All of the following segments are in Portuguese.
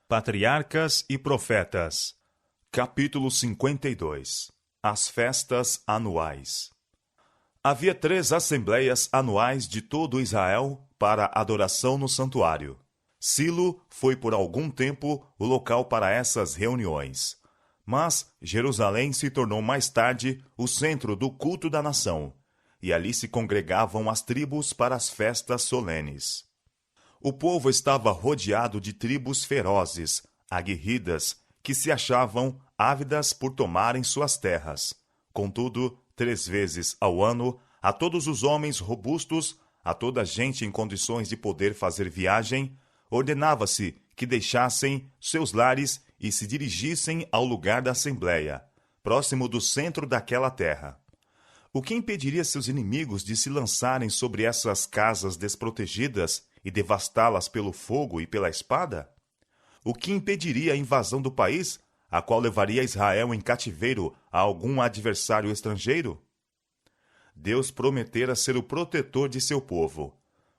Patriarcas e Profetas, capítulo 52. As festas anuais. Havia 3 assembleias anuais de todo Israel para adoração no santuário. Silo foi por algum tempo o local para essas reuniões. Mas Jerusalém se tornou mais tarde o centro do culto da nação, e ali se congregavam as tribos para as festas solenes. O povo estava rodeado de tribos ferozes, aguerridas, que se achavam ávidas por tomarem suas terras. Contudo, 3 vezes ao ano, a todos os homens robustos, a toda a gente em condições de poder fazer viagem, ordenava-se que deixassem seus lares e se dirigissem ao lugar da assembleia, próximo do centro daquela terra. O que impediria seus inimigos de se lançarem sobre essas casas desprotegidas e devastá-las pelo fogo e pela espada? O que impediria a invasão do país, a qual levaria Israel em cativeiro a algum adversário estrangeiro? Deus prometera ser o protetor de seu povo.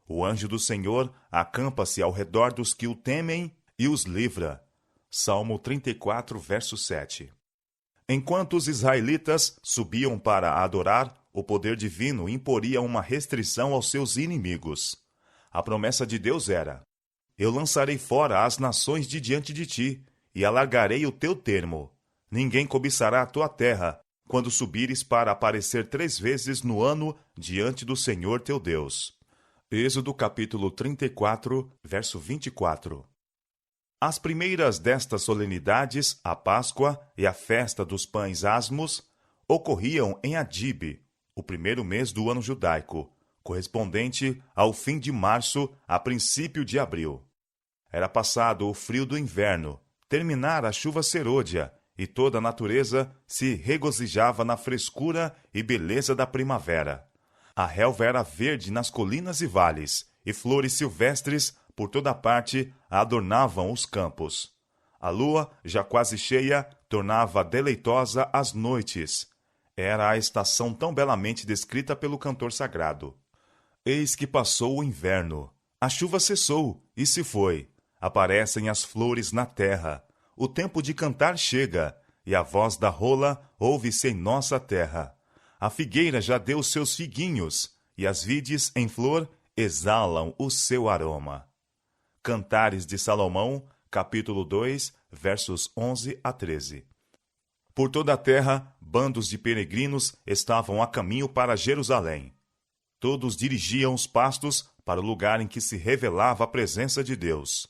O anjo do Senhor acampa-se ao redor dos que o temem e os livra. Salmo 34, verso 7. Enquanto os israelitas subiam para adorar, o poder divino imporia uma restrição aos seus inimigos. A promessa de Deus era: eu lançarei fora as nações de diante de ti, e alargarei o teu termo. Ninguém cobiçará a tua terra, quando subires para aparecer 3 vezes no ano diante do Senhor teu Deus. Êxodo capítulo 34, verso 24. As primeiras destas solenidades, a Páscoa e a festa dos pães asmos, ocorriam em Adib, o primeiro mês do ano judaico, correspondente ao fim de março a princípio de abril. Era passado o frio do inverno, terminara a chuva serôdia, e toda a natureza se regozijava na frescura e beleza da primavera. A relva era verde nas colinas e vales, e flores silvestres por toda parte adornavam os campos. A lua, já quase cheia, tornava deleitosa as noites. Era a estação tão belamente descrita pelo cantor sagrado. Eis que passou o inverno. A chuva cessou e se foi. Aparecem as flores na terra. O tempo de cantar chega, e a voz da rola ouve-se em nossa terra. A figueira já deu seus figuinhos, e as vides em flor exalam o seu aroma. Cantares de Salomão, capítulo 2, versos 11 a 13. Por toda a terra, bandos de peregrinos estavam a caminho para Jerusalém. Todos dirigiam os pastos para o lugar em que se revelava a presença de Deus.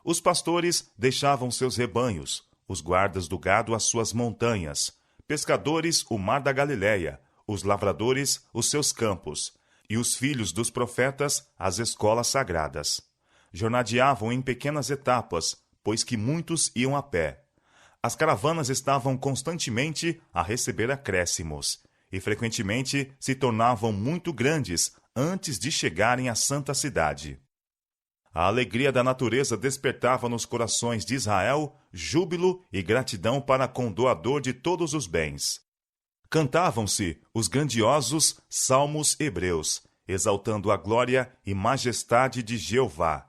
Os pastores deixavam seus rebanhos, os guardas do gado as suas montanhas, pescadores o mar da Galileia, os lavradores os seus campos, e os filhos dos profetas as escolas sagradas. Jornadeavam em pequenas etapas, pois que muitos iam a pé. As caravanas estavam constantemente a receber acréscimos, e frequentemente se tornavam muito grandes antes de chegarem à santa cidade. A alegria da natureza despertava nos corações de Israel júbilo e gratidão para com o doador de todos os bens. Cantavam-se os grandiosos salmos hebreus, exaltando a glória e majestade de Jeová.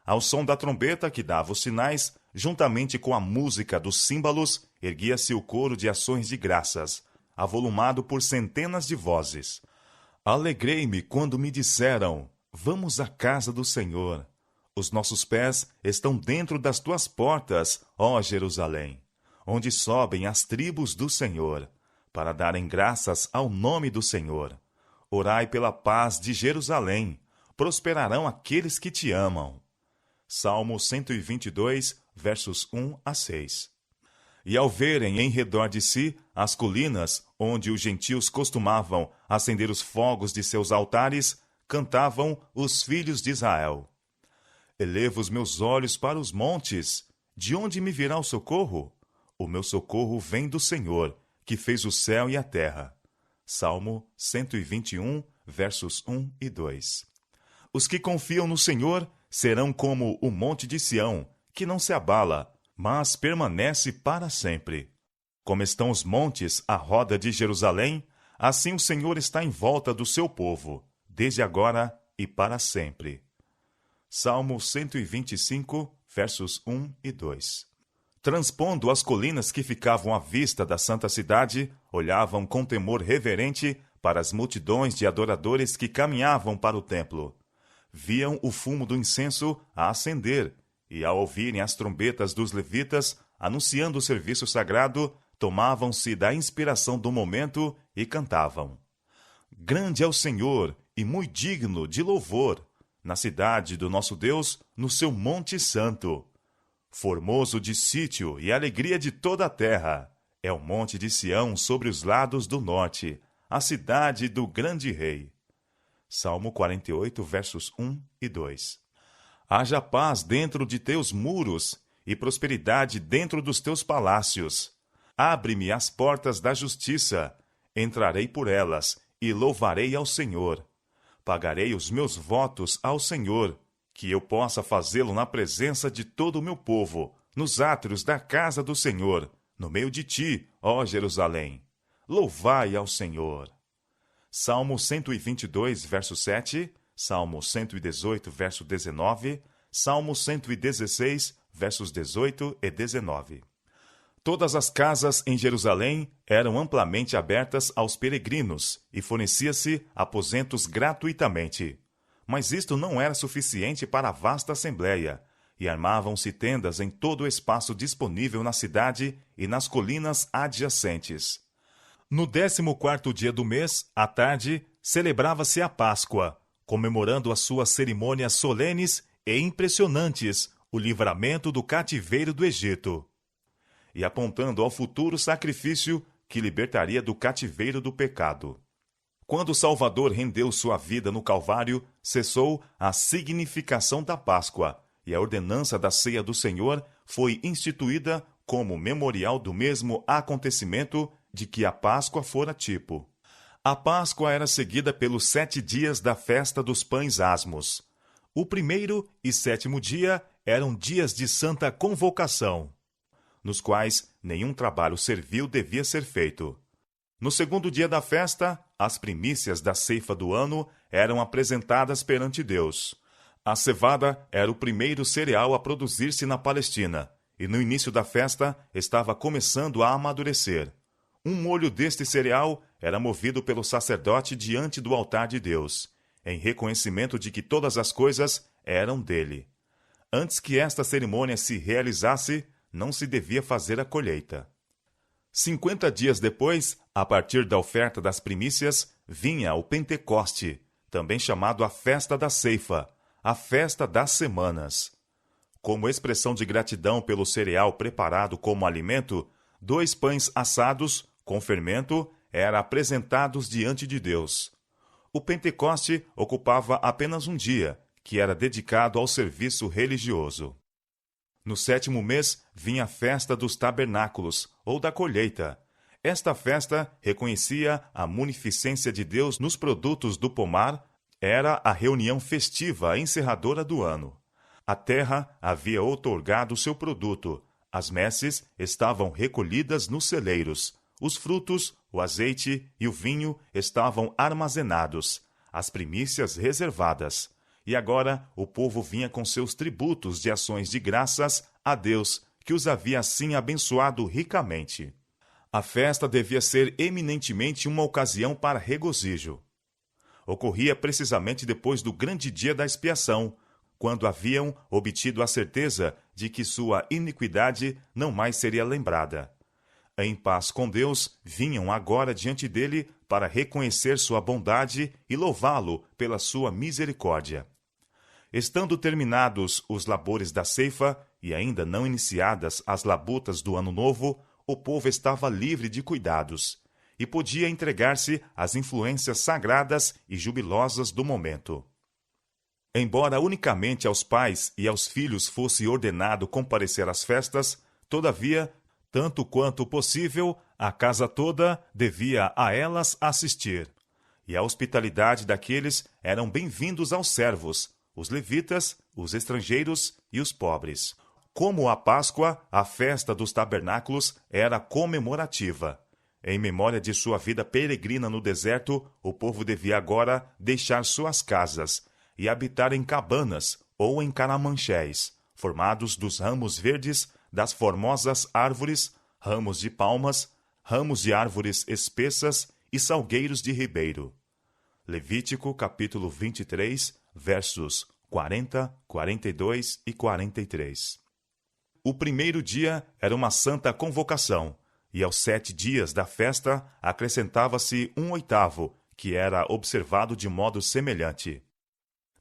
Ao som da trombeta que dava os sinais, juntamente com a música dos símbolos, erguia-se o coro de ações de graças, avolumado por centenas de vozes. Alegrei-me quando me disseram: vamos à casa do Senhor. Os nossos pés estão dentro das tuas portas, ó Jerusalém, onde sobem as tribos do Senhor, para darem graças ao nome do Senhor. Orai pela paz de Jerusalém, prosperarão aqueles que te amam. Salmo 122, versos 1 a 6. E ao verem em redor de si as colinas, onde os gentios costumavam acender os fogos de seus altares, cantavam os filhos de Israel: elevo os meus olhos para os montes. De onde me virá o socorro? O meu socorro vem do Senhor, que fez o céu e a terra. Salmo 121, versos 1 e 2. Os que confiam no Senhor serão como o monte de Sião, que não se abala, mas permanece para sempre. Como estão os montes à roda de Jerusalém, assim o Senhor está em volta do seu povo, desde agora e para sempre. Salmo 125, versos 1 e 2. Transpondo as colinas que ficavam à vista da santa cidade, olhavam com temor reverente para as multidões de adoradores que caminhavam para o templo. Viam o fumo do incenso a ascender, e ao ouvirem as trombetas dos levitas anunciando o serviço sagrado, tomavam-se da inspiração do momento e cantavam: Grande é o Senhor e muito digno de louvor, na cidade do nosso Deus, no seu monte santo. Formoso de sítio e alegria de toda a terra, é o monte de Sião sobre os lados do norte, a cidade do grande rei. Salmo 48, versos 1 e 2. Haja paz dentro de teus muros e prosperidade dentro dos teus palácios. Abre-me as portas da justiça, entrarei por elas e louvarei ao Senhor. Pagarei os meus votos ao Senhor, que eu possa fazê-lo na presença de todo o meu povo, nos átrios da casa do Senhor, no meio de ti, ó Jerusalém. Louvai ao Senhor. Salmo 122, verso 7, Salmo 118, verso 19, Salmo 116, versos 18 e 19. Todas as casas em Jerusalém eram amplamente abertas aos peregrinos e fornecia-se aposentos gratuitamente. Mas isto não era suficiente para a vasta assembleia, e armavam-se tendas em todo o espaço disponível na cidade e nas colinas adjacentes. No 14º dia do mês, à tarde, celebrava-se a Páscoa, comemorando as suas cerimônias solenes e impressionantes, o livramento do cativeiro do Egito, e apontando ao futuro sacrifício que libertaria do cativeiro do pecado. Quando o Salvador rendeu sua vida no Calvário, cessou a significação da Páscoa, e a ordenança da ceia do Senhor foi instituída como memorial do mesmo acontecimento de que a Páscoa fora tipo. A Páscoa era seguida pelos 7 dias da festa dos pães asmos. O 1º e 7º dia eram dias de santa convocação, nos quais nenhum trabalho servil devia ser feito. No 2º dia da festa, as primícias da ceifa do ano eram apresentadas perante Deus. A cevada era o primeiro cereal a produzir-se na Palestina, e no início da festa estava começando a amadurecer. Um molho deste cereal era movido pelo sacerdote diante do altar de Deus, em reconhecimento de que todas as coisas eram dele. Antes que esta cerimônia se realizasse, não se devia fazer a colheita. 50 dias depois, a partir da oferta das primícias, vinha o Pentecoste, também chamado a Festa da Ceifa, a Festa das Semanas. Como expressão de gratidão pelo cereal preparado como alimento, 2 pães assados, com fermento, eram apresentados diante de Deus. O Pentecoste ocupava apenas um dia, que era dedicado ao serviço religioso. No 7º mês vinha a festa dos tabernáculos, ou da colheita. Esta festa reconhecia a munificência de Deus nos produtos do pomar, era a reunião festiva encerradora do ano. A terra havia outorgado seu produto, as messes estavam recolhidas nos celeiros, os frutos, o azeite e o vinho estavam armazenados, as primícias reservadas. E agora o povo vinha com seus tributos de ações de graças a Deus, que os havia assim abençoado ricamente. A festa devia ser eminentemente uma ocasião para regozijo. Ocorria precisamente depois do grande dia da expiação, quando haviam obtido a certeza de que sua iniquidade não mais seria lembrada. Em paz com Deus, vinham agora diante dele para reconhecer sua bondade e louvá-lo pela sua misericórdia. Estando terminados os labores da ceifa e ainda não iniciadas as labutas do ano novo, o povo estava livre de cuidados e podia entregar-se às influências sagradas e jubilosas do momento. Embora unicamente aos pais e aos filhos fosse ordenado comparecer às festas, todavia, tanto quanto possível, a casa toda devia a elas assistir. E a hospitalidade daqueles eram bem-vindos aos servos, os levitas, os estrangeiros e os pobres. Como a Páscoa, a festa dos tabernáculos era comemorativa. Em memória de sua vida peregrina no deserto, o povo devia agora deixar suas casas e habitar em cabanas ou em caramanchés, formados dos ramos verdes das formosas árvores, ramos de palmas, ramos de árvores espessas e salgueiros de ribeiro. Levítico capítulo 23, versos 40, 42 e 43. O primeiro dia era uma santa convocação, e aos 7 dias da festa acrescentava-se um 8º, que era observado de modo semelhante.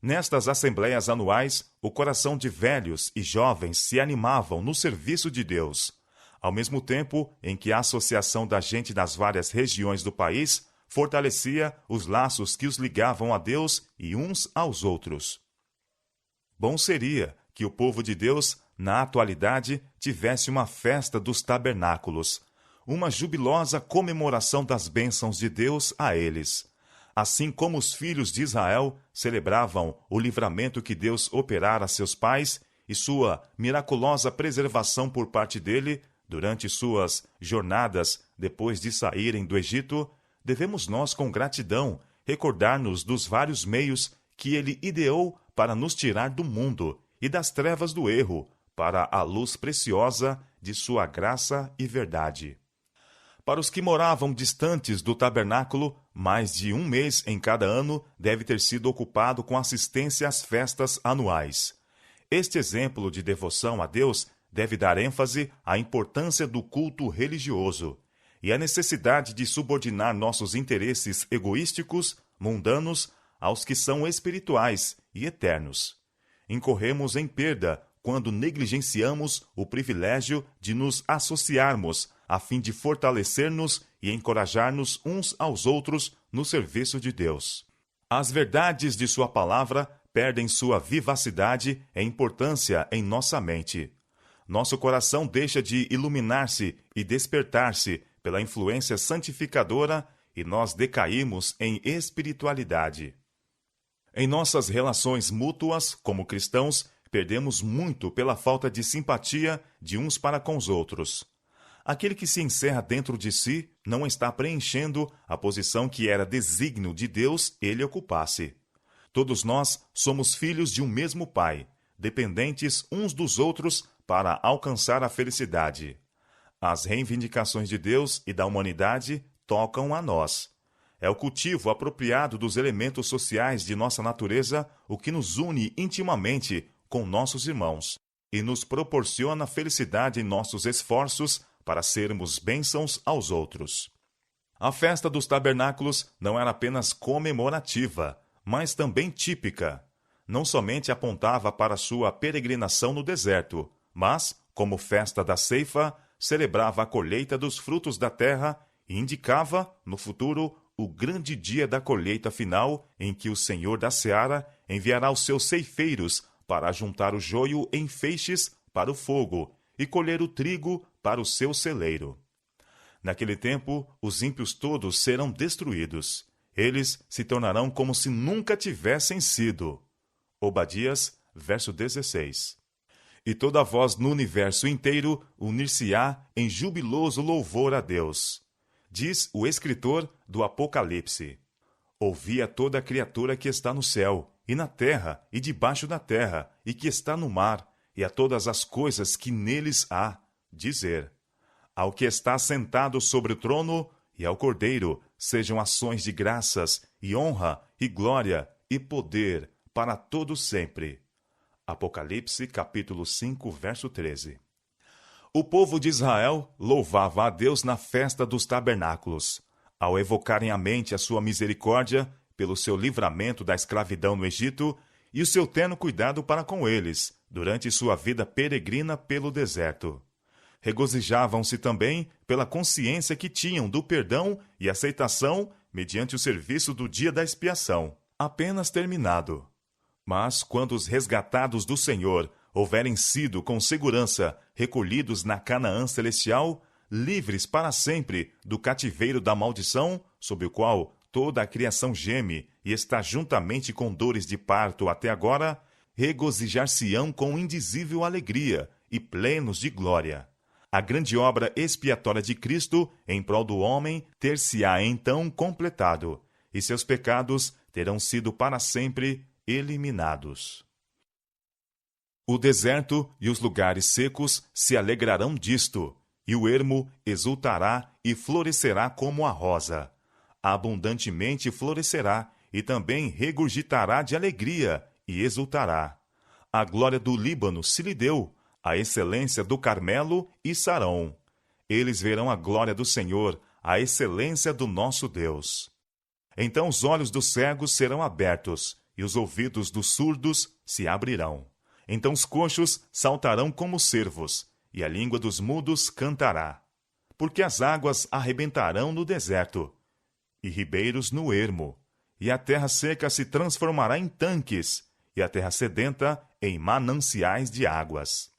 Nestas assembleias anuais, o coração de velhos e jovens se animavam no serviço de Deus, ao mesmo tempo em que a associação da gente das várias regiões do país fortalecia os laços que os ligavam a Deus e uns aos outros. Bom seria que o povo de Deus, na atualidade, tivesse uma festa dos tabernáculos, uma jubilosa comemoração das bênçãos de Deus a eles, assim como os filhos de Israel celebravam o livramento que Deus operara a seus pais e sua miraculosa preservação por parte dele durante suas jornadas depois de saírem do Egito. Devemos nós, com gratidão, recordar-nos dos vários meios que ele ideou para nos tirar do mundo e das trevas do erro, para a luz preciosa de sua graça e verdade. Para os que moravam distantes do tabernáculo, mais de 1 mês em cada ano deve ter sido ocupado com assistência às festas anuais. Este exemplo de devoção a Deus deve dar ênfase à importância do culto religioso e à necessidade de subordinar nossos interesses egoísticos, mundanos, aos que são espirituais e eternos. Incorremos em perda quando negligenciamos o privilégio de nos associarmos a fim de fortalecer-nos e encorajar-nos uns aos outros no serviço de Deus. As verdades de sua palavra perdem sua vivacidade e importância em nossa mente. Nosso coração deixa de iluminar-se e despertar-se pela influência santificadora e nós decaímos em espiritualidade. Em nossas relações mútuas, como cristãos, perdemos muito pela falta de simpatia de uns para com os outros. Aquele que se encerra dentro de si não está preenchendo a posição que era desígnio de Deus ele ocupasse. Todos nós somos filhos de um mesmo Pai, dependentes uns dos outros para alcançar a felicidade. As reivindicações de Deus e da humanidade tocam a nós. É o cultivo apropriado dos elementos sociais de nossa natureza o que nos une intimamente com nossos irmãos e nos proporciona felicidade em nossos esforços para sermos bênçãos aos outros. A festa dos tabernáculos não era apenas comemorativa, mas também típica. Não somente apontava para sua peregrinação no deserto, mas, como festa da ceifa, celebrava a colheita dos frutos da terra e indicava, no futuro, o grande dia da colheita final em que o Senhor da Seara enviará os seus ceifeiros para juntar o joio em feixes para o fogo e colher o trigo para o seu celeiro. Naquele tempo, os ímpios todos serão destruídos. Eles se tornarão como se nunca tivessem sido. Obadias, verso 16. E toda voz no universo inteiro unir-se-á em jubiloso louvor a Deus. Diz o escritor do Apocalipse: ouvi a toda a criatura que está no céu, e na terra, e debaixo da terra, e que está no mar, e a todas as coisas que neles há, dizer: ao que está sentado sobre o trono e ao Cordeiro sejam ações de graças, e honra, e glória, e poder, para todo sempre. Apocalipse, capítulo 5, verso 13. O povo de Israel louvava a Deus na festa dos tabernáculos, ao evocarem à mente a sua misericórdia pelo seu livramento da escravidão no Egito e o seu terno cuidado para com eles, durante sua vida peregrina pelo deserto. Regozijavam-se também pela consciência que tinham do perdão e aceitação mediante o serviço do dia da expiação, apenas terminado. Mas quando os resgatados do Senhor houverem sido com segurança recolhidos na Canaã celestial, livres para sempre do cativeiro da maldição, sob o qual toda a criação geme e está juntamente com dores de parto até agora, regozijar-se-ão com indizível alegria e plenos de glória. A grande obra expiatória de Cristo em prol do homem ter-se-á então completado, e seus pecados terão sido para sempre eliminados. O deserto e os lugares secos se alegrarão disto, e o ermo exultará e florescerá como a rosa. Abundantemente florescerá e também regurgitará de alegria e exultará. A glória do Líbano se lhe deu, a excelência do Carmelo e Sarão. Eles verão a glória do Senhor, a excelência do nosso Deus. Então os olhos dos cegos serão abertos, e os ouvidos dos surdos se abrirão. Então os coxos saltarão como cervos, e a língua dos mudos cantará. Porque as águas arrebentarão no deserto, e ribeiros no ermo, e a terra seca se transformará em tanques, e a terra sedenta em mananciais de águas.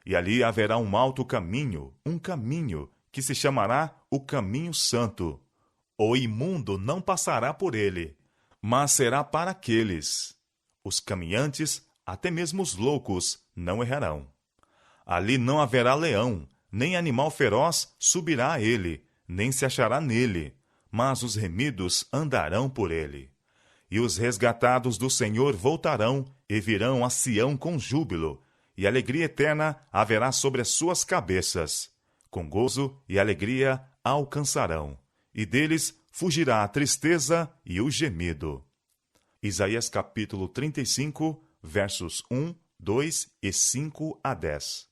E ali haverá um alto caminho, um caminho, que se chamará o Caminho Santo. O imundo não passará por ele, mas será para aqueles. Os caminhantes, até mesmo os loucos, não errarão. Ali não haverá leão, nem animal feroz subirá a ele, nem se achará nele, mas os remidos andarão por ele. E os resgatados do Senhor voltarão e virão a Sião com júbilo, e alegria eterna haverá sobre as suas cabeças. Com gozo e alegria alcançarão, e deles fugirá a tristeza e o gemido. Isaías capítulo 35, versos 1, 2 e 5 a 10.